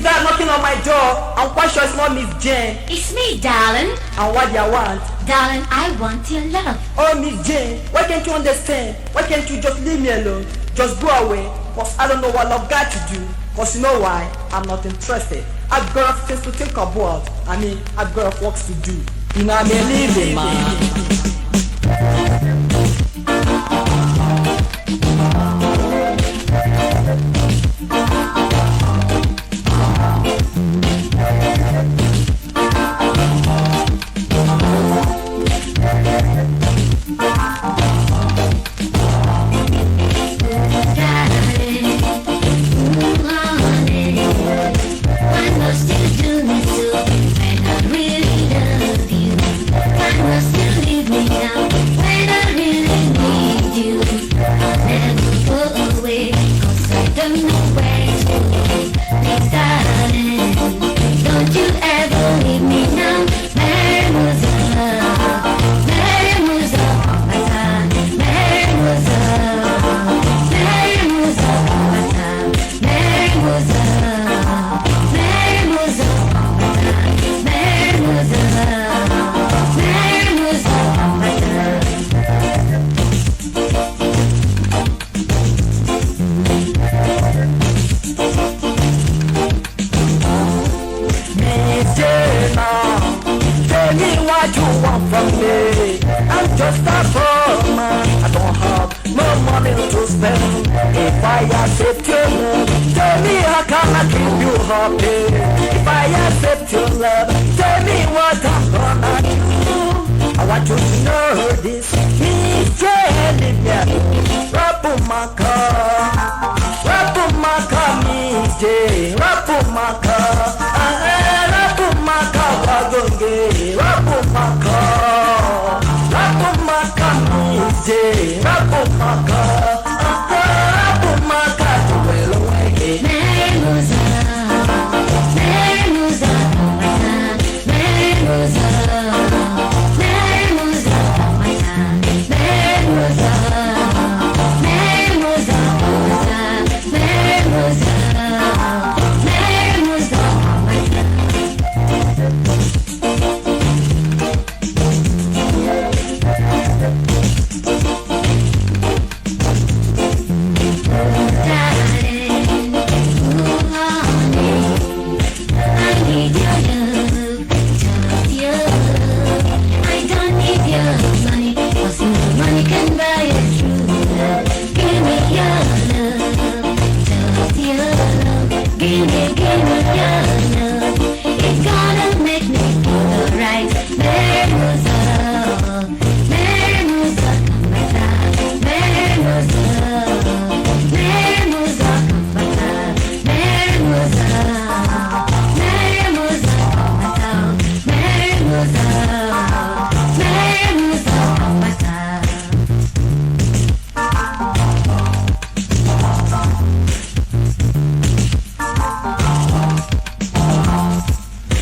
is that knocking on my door? I'm quite sure it's not Miss Jane. It's me, darling. And what do you want? Darling, I want your love. Oh, Miss Jane, why can't you understand? Why can't you just leave me alone? Just go away, cause I don't know what I've got to do. Cause you know why? I'm not interested. I've got things to think about. I've got works to do. You know, I'm a living man. I'm just a poor man. I don't have no money to spend. If I accept your love, tell me how can I keep you happy? If I accept your love, tell me what I'm gonna do. I want you to know this. Miss Jenny, Rapumaka, Rapumaka, Miss J, Rapumaka, Rapumaka, Wagonge, Rapumaka. Rapumaka, Rapumaka, Rapumaka, Meherem Uzo, Meherem Uzo, Meherem Uzo, Meherem Uzo, Meherem Uzo, Meherem Uzo, Meherem Uzo, Meherem Uzo.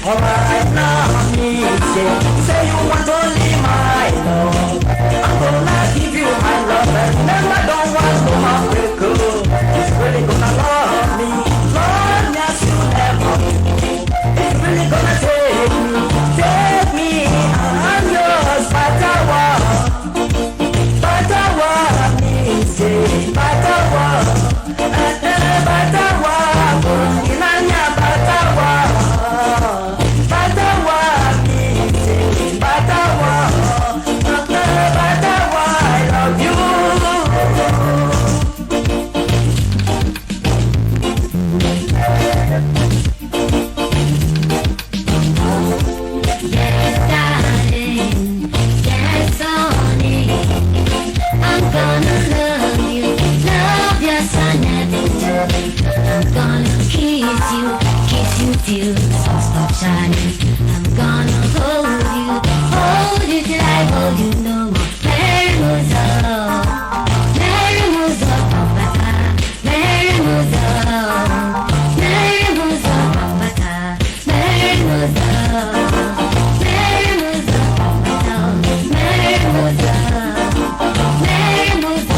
Alright now, say you want only my love. I'm gonna give you my love and never don't want to have to go. It's really gonna love me, long as you ever do. It's really gonna take me, I'm yours, Batawa, Batawa, me, Batawa, Batawa, Inanya, Batawa. Stop shining. I'm gonna hold you till I hold you no more. Meherem Uzo, Meherem Uzo, Meherem Uzo, Meherem Uzo, Meherem Uzo, Meherem Uzo, Meherem Uzo, Meherem Uzo.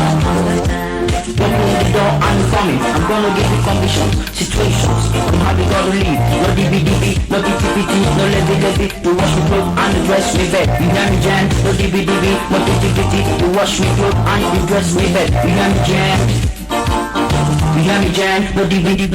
When you don't answer coming, I'm gonna give you conditions, situations, on how you gotta live. No DBDB, no TTPT, no levy, you wash me clothes and you dress me bed. You hear me Jan? No DBDB, no TTPT, you wash me clothes and you dress me bed. You hear me Jan? You hear me Jan? No DBDB.